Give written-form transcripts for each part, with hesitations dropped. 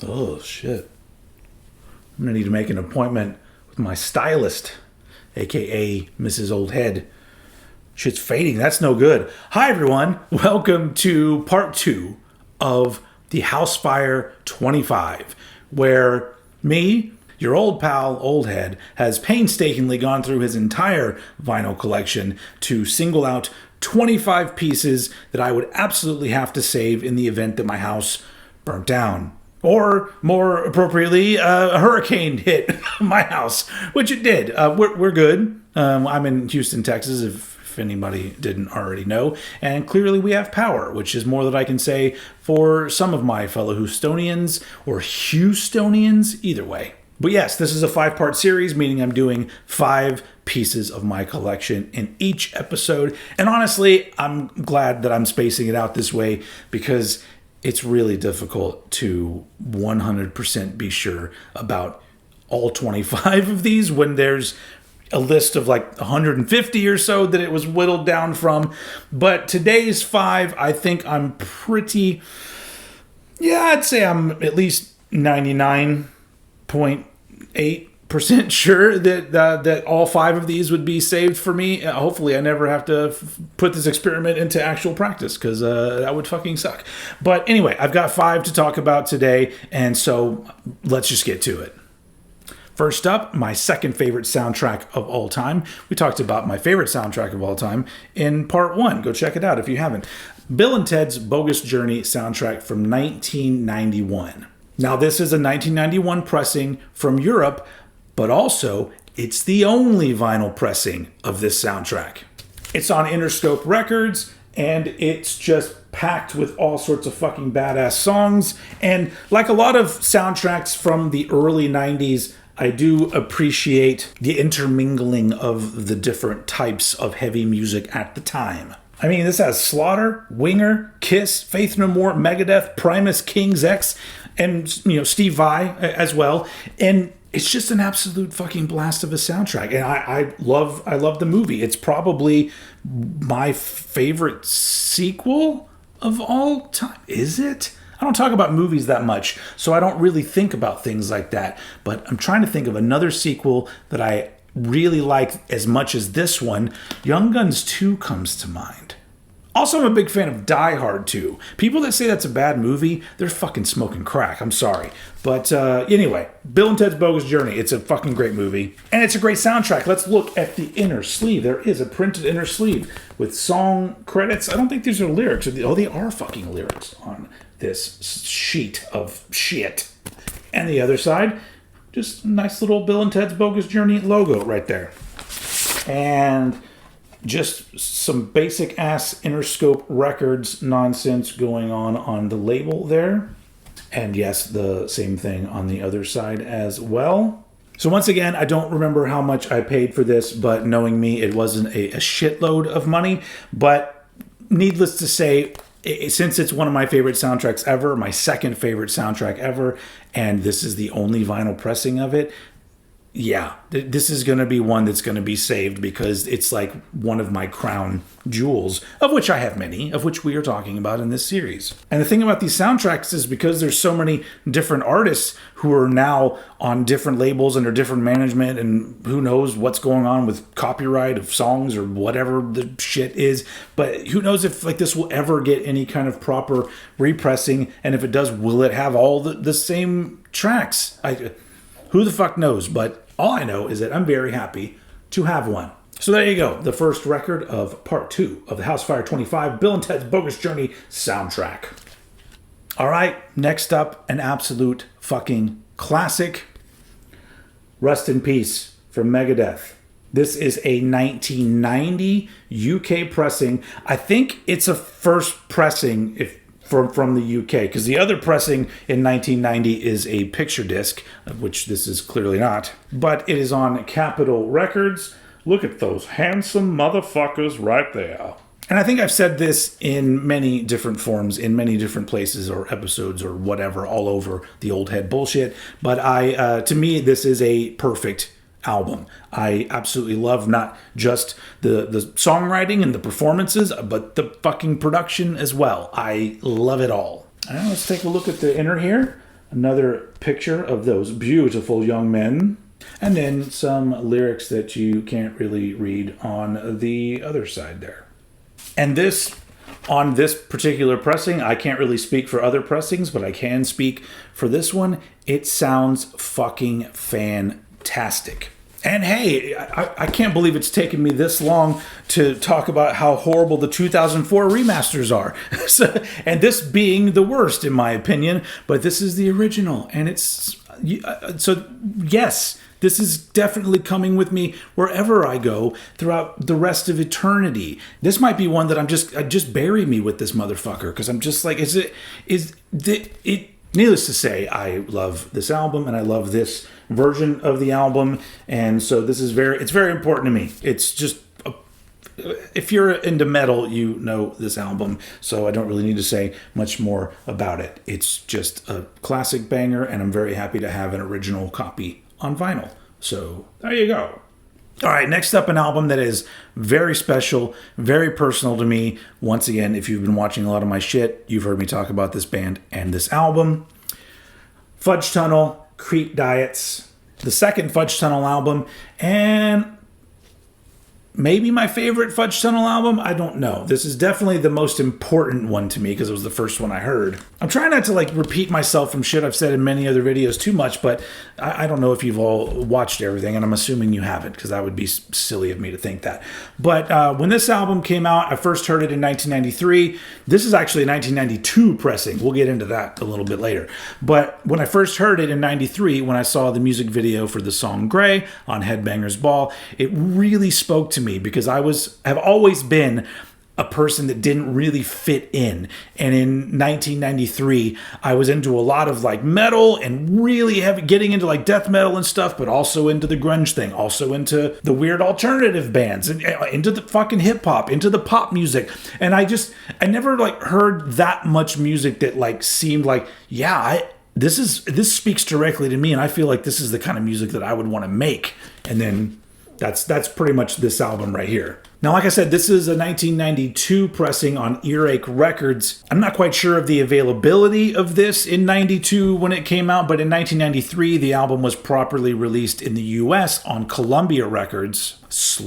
Oh, shit. I'm going to need to make an appointment with my stylist, a.k.a. Mrs. Oldhead. Shit's fading. That's no good. Hi, everyone. Welcome to part 2 of the Housefire 25, where me, your old pal, Oldhead, has painstakingly gone through his entire vinyl collection to single out 25 pieces that I would absolutely have to save in the event that my house burnt down. Or, more appropriately, a hurricane hit my house, which it did. We're good. I'm in Houston, Texas, if anybody didn't already know. And clearly we have power, which is more than I can say for some of my fellow Houstonians, or Houstonians, either way. But yes, this is a 5-part series, meaning I'm doing 5 pieces of my collection in each episode. And honestly, I'm glad that I'm spacing it out this way, because it's really difficult to 100% be sure about all 25 of these when there's a list of like 150 or so that it was whittled down from. But today's 5, I think I'm pretty... Yeah, I'd say I'm at least 99.8% sure that all 5 of these would be saved for me. Hopefully I never have to put this experiment into actual practice, because that would fucking suck. But anyway, I've got 5 to talk about today, and so let's just get to it. First up, my second favorite soundtrack of all time. We talked about my favorite soundtrack of all time in part 1. Go check it out if you haven't. Bill and Ted's Bogus Journey soundtrack from 1991. Now, this is a 1991 pressing from Europe, but also, it's the only vinyl pressing of this soundtrack. It's on Interscope Records, and it's just packed with all sorts of fucking badass songs. And like a lot of soundtracks from the early 90s, I do appreciate the intermingling of the different types of heavy music at the time. I mean, this has Slaughter, Winger, Kiss, Faith No More, Megadeth, Primus, King's X, and Steve Vai as well. And it's just an absolute fucking blast of a soundtrack. And I love the movie. It's probably my favorite sequel of all time. Is it? I don't talk about movies that much, so I don't really think about things like that. But I'm trying to think of another sequel that I really like as much as this one. Young Guns 2 comes to mind. Also, I'm a big fan of Die Hard 2. People that say that's a bad movie, they're fucking smoking crack. I'm sorry. But anyway, Bill and Ted's Bogus Journey. It's a fucking great movie. And it's a great soundtrack. Let's look at the inner sleeve. There is a printed inner sleeve with song credits. I don't think these are lyrics. Oh, they are fucking lyrics on this sheet of shit. And the other side, just a nice little Bill and Ted's Bogus Journey logo right there. And just some basic ass Interscope Records nonsense going on the label there. And yes, the same thing on the other side as well. So once again, I don't remember how much I paid for this, but knowing me, it wasn't a shitload of money. But needless to say, since it's one of my favorite soundtracks ever, my second favorite soundtrack ever, and this is the only vinyl pressing of it, yeah, this is going to be one that's going to be saved, because it's like one of my crown jewels, of which I have many, of which we are talking about in this series. And the thing about these soundtracks is, because there's so many different artists who are now on different labels under different management, and who knows what's going on with copyright of songs or whatever the shit is, but who knows if like this will ever get any kind of proper repressing, and if it does, will it have all the same tracks? Who the fuck knows? But all I know is that I'm very happy to have one. So there you go. The first record of part 2 of the Housefire 25, Bill and Ted's Bogus Journey soundtrack. All right, next up, an absolute fucking classic. Rest in Peace from Megadeth. This is a 1990 UK pressing. I think it's a first pressing from the UK, because the other pressing in 1990 is a picture disc, which this is clearly not, but it is on Capitol Records. Look at those handsome motherfuckers right there. And I think I've said this in many different forms, in many different places or episodes or whatever, all over the old head bullshit, but to me, this is a perfect album. I absolutely love not just the songwriting and the performances, but the fucking production as well. I love it all. All right, let's take a look at the inner here. another picture of those beautiful young men, and then some lyrics that you can't really read on the other side there. And this, on this particular pressing, I can't really speak for other pressings, but I can speak for this one. It sounds fucking fantastic. And hey, I can't believe it's taken me this long to talk about how horrible the 2004 remasters are. And this being the worst, in my opinion, but this is the original. And it's, so yes, this is definitely coming with me wherever I go throughout the rest of eternity. This might be one that I just bury me with this motherfucker, because I'm just like, needless to say, I love this album and I love this version of the album, and so this is it's very important to me. It's just, if you're into metal, you know this album, so I don't really need to say much more about it. It's just a classic banger, and I'm very happy to have an original copy on vinyl. So there you go. All right, next up, an album that is very special, very personal to me. Once again, if you've been watching a lot of my shit, you've heard me talk about this band and this album. Fudge Tunnel, Creep Diets, the second Fudge Tunnel album, and maybe my favorite Fudge Tunnel album. I don't know. This is definitely the most important one to me because it was the first one I heard. I'm trying not to repeat myself from shit I've said in many other videos too much, but I don't know if you've all watched everything, and I'm assuming you haven't, because that would be silly of me to think that. But when this album came out, I first heard it in 1993. This is actually a 1992 pressing. We'll get into that a little bit later. But when I first heard it in 93, when I saw the music video for the song Gray on Headbangers Ball, it really spoke to me, because have always been a person that didn't really fit in. And in 1993, I was into a lot of metal and really getting into death metal and stuff, but also into the grunge thing, also into the weird alternative bands, and into the fucking hip hop, into the pop music. And I never heard that much music that seemed this speaks directly to me, and I feel like this is the kind of music that I would want to make. And then that's pretty much this album right here. Now, like I said, this is a 1992 pressing on Earache Records. I'm not quite sure of the availability of this in 92 when it came out, but in 1993, the album was properly released in the US on Columbia Records /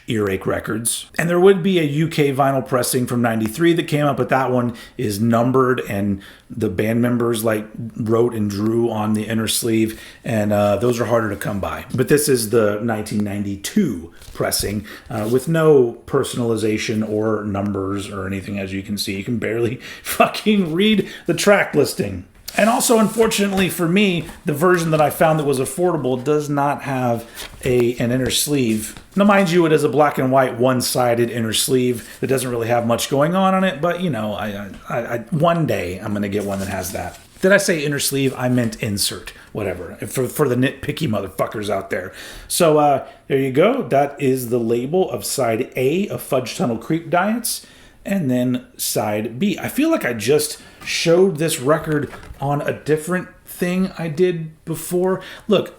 Earache Records. And there would be a UK vinyl pressing from 93 that came out, but that one is numbered, and the band members wrote and drew on the inner sleeve, and those are harder to come by. But this is the 1992 pressing with no personalization or numbers or anything. As you can see, you can barely fucking read the track listing. And also, unfortunately for me, the version that I found that was affordable does not have an inner sleeve. Now, mind you, it is a black and white one-sided inner sleeve that doesn't really have much going on it, but I one day I'm going to get one that has that. Did I say inner sleeve? I meant insert. Whatever. For the nitpicky motherfuckers out there. So there you go. That is the label of side A of Fudge Tunnel Creep Diets. And then side B. I feel like I just showed this record on a different thing I did before. Look,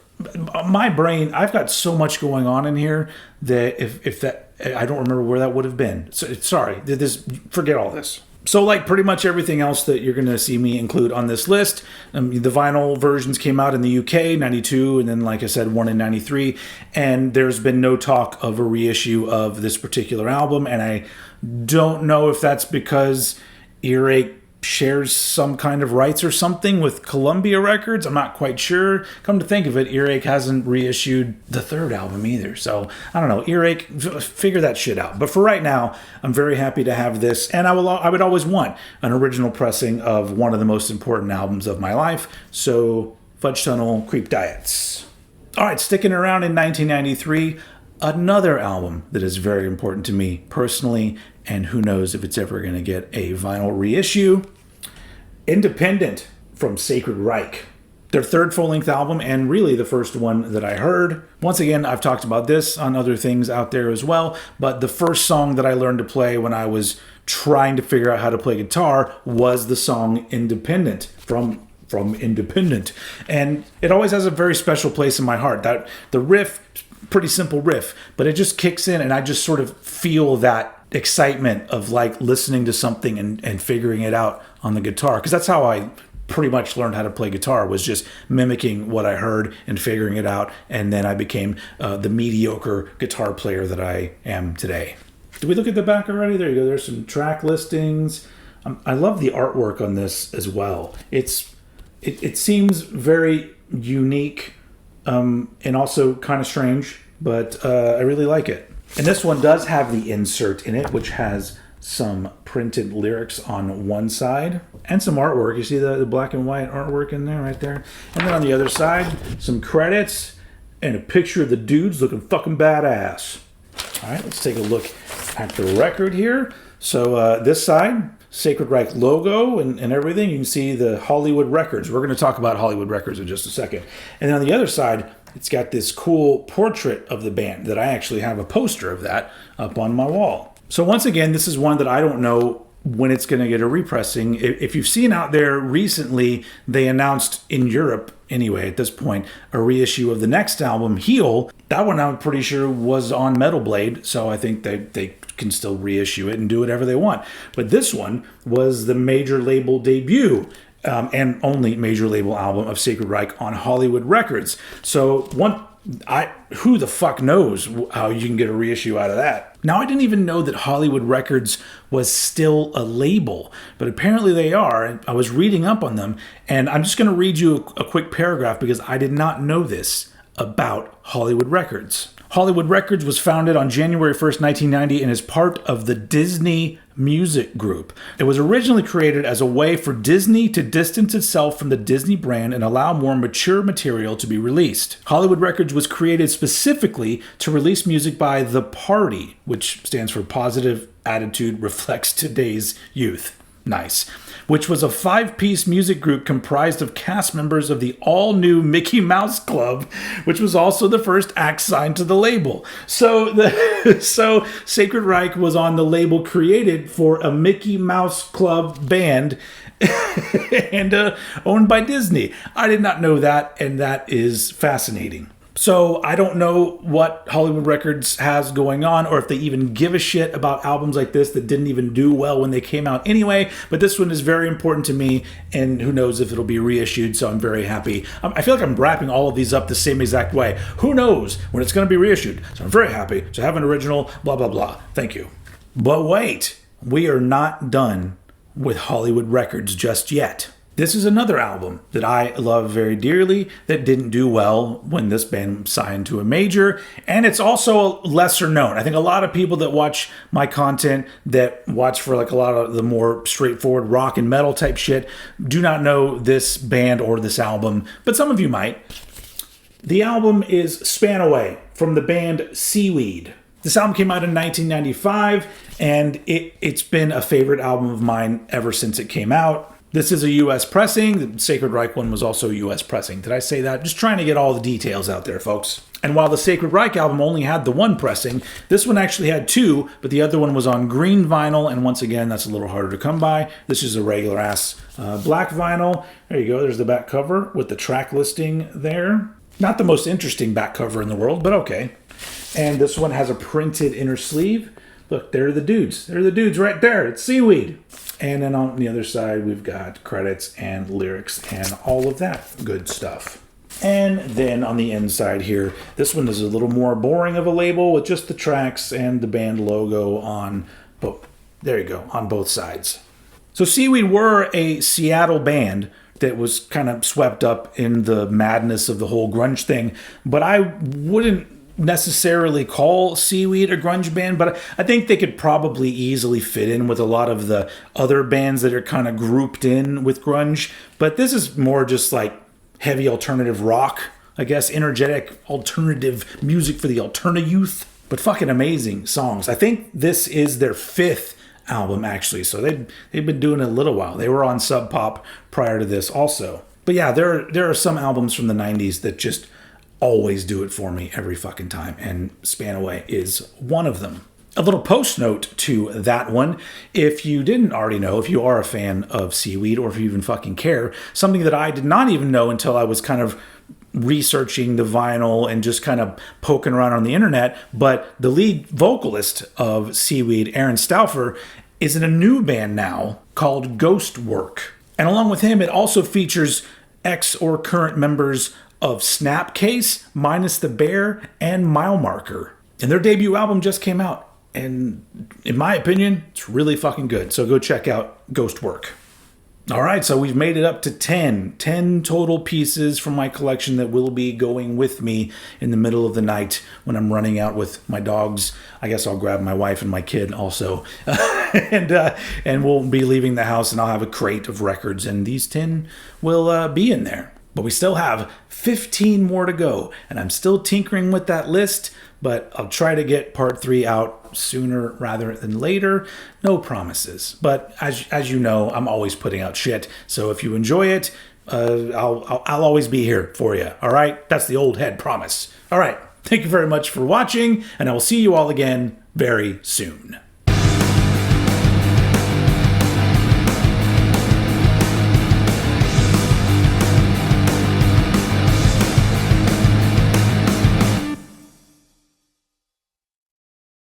my brain, I've got so much going on in here that if that, I don't remember where that would have been. So, sorry. Forget all this. So pretty much everything else that you're going to see me include on this list, the vinyl versions came out in the UK, 92, and then, like I said, one in 93. And there's been no talk of a reissue of this particular album. And I don't know if that's because Earache shares some kind of rights or something with Columbia Records. I'm not quite sure. Come to think of it, Earache hasn't reissued the third album either. So, I don't know. Earache, figure that shit out. But for right now, I'm very happy to have this. And I would always want an original pressing of one of the most important albums of my life. So, Fudge Tunnel Creep Diets. All right, sticking around in 1993, another album that is very important to me personally, and who knows if it's ever going to get a vinyl reissue. Independent from Sacred Reich. Their third full-length album, and really the first one that I heard. Once again, I've talked about this on other things out there as well, but the first song that I learned to play when I was trying to figure out how to play guitar was the song Independent from Independent. And it always has a very special place in my heart. That the riff, pretty simple riff, but it just kicks in, and I just sort of feel that excitement of listening to something and figuring it out on the guitar, because that's how I pretty much learned how to play guitar, was just mimicking what I heard and figuring it out. And then I became the mediocre guitar player that I am today. Did we look at the back already? There you go. There's some track listings. I love the artwork on this as well. It seems very unique and also kind of strange, but I really like it. And this one does have the insert in it, which has some printed lyrics on one side and some artwork. You see the black and white artwork in there, right there? And then on the other side, some credits and a picture of the dudes looking fucking badass. All right, let's take a look at the record here. So this side, Sacred Reich logo and everything. You can see the Hollywood Records. We're going to talk about Hollywood Records in just a second. And then on the other side, it's got this cool portrait of the band that I actually have a poster of that up on my wall. So once again, this is one that I don't know when it's going to get a repressing. If you've seen out there recently, they announced in Europe, anyway, at this point, a reissue of the next album, Heal. That one I'm pretty sure was on Metal Blade, so I think they can still reissue it and do whatever they want. But this one was the major label debut and only major label album of Sacred Reich on Hollywood Records. So who the fuck knows how you can get a reissue out of that? Now, I didn't even know that Hollywood Records was still a label, but apparently they are. And I was reading up on them, and I'm just going to read you a quick paragraph because I did not know this about Hollywood Records. Hollywood Records was founded on January 1st, 1990, and is part of the Disney Music Group. It was originally created as a way for Disney to distance itself from the Disney brand and allow more mature material to be released. Hollywood Records was created specifically to release music by The Party, which stands for Positive Attitude Reflects Today's Youth. Nice. Which was a 5-piece music group comprised of cast members of the all-new Mickey Mouse Club, which was also the first act signed to the label. So Sacred Reich was on the label created for a Mickey Mouse Club band and owned by Disney. I did not know that, and that is fascinating. So I don't know what Hollywood Records has going on or if they even give a shit about albums like this that didn't even do well when they came out anyway. But this one is very important to me, and who knows if it'll be reissued, so I'm very happy. I feel like I'm wrapping all of these up the same exact way. Who knows when it's going to be reissued? So I'm very happy to have an original, blah, blah, blah. Thank you. But wait, we are not done with Hollywood Records just yet. This is another album that I love very dearly that didn't do well when this band signed to a major, and it's also lesser known. I think a lot of people that watch my content, that watch for like a lot of the more straightforward rock and metal type shit, do not know this band or this album, but some of you might. The album is Span Away from the band Seaweed. This album came out in 1995, and it's been a favorite album of mine ever since it came out. This is a U.S. pressing. The Sacred Reich one was also a U.S. pressing. Did I say that? Just trying to get all the details out there, folks. And while the Sacred Reich album only had the one pressing, this one actually had two, but the other one was on green vinyl, and once again, that's a little harder to come by. This is a regular-ass black vinyl. There you go. There's the back cover with the track listing there. Not the most interesting back cover in the world, but okay. And this one has a printed inner sleeve. Look, there are the dudes. There are the dudes right there. It's Seaweed. And then on the other side, we've got credits and lyrics and all of that good stuff. And then on the inside here, this one is a little more boring of a label with just the tracks and the band logo on both. There you go, on both sides. So Seaweed were a Seattle band that was kind of swept up in the madness of the whole grunge thing, but I wouldn't necessarily call Seaweed a grunge band, but I think they could probably easily fit in with a lot of the other bands that are kind of grouped in with grunge. But this is more just like heavy alternative rock, I guess, energetic alternative music for the alterna youth, but fucking amazing songs. I think this is their 5th album, actually, so they've been doing it a little while. They were on Sub Pop prior to this also. But yeah, there are some albums from the 90s that just always do it for me every fucking time, and Span Away is one of them. A little post note to that one, if you didn't already know, if you are a fan of Seaweed, or if you even fucking care, something that I did not even know until I was kind of researching the vinyl and just kind of poking around on the internet, but the lead vocalist of Seaweed, Aaron Stauffer, is in a new band now called Ghostwork. And along with him, it also features ex or current members of Snapcase, Minus the Bear, and Mile Marker. And their debut album just came out. And in my opinion, it's really fucking good. So go check out Ghostwork. All right, so we've made it up to 10 total pieces from my collection that will be going with me in the middle of the night when I'm running out with my dogs. I guess I'll grab my wife and my kid also. And we'll be leaving the house, and I'll have a crate of records, and these 10 will be in there. But we still have 15 more to go, and I'm still tinkering with that list, but I'll try to get part 3 out sooner rather than later. No promises. But as you know, I'm always putting out shit. So if you enjoy it, I'll always be here for you. All right? That's the old head promise. All right. Thank you very much for watching, and I will see you all again very soon.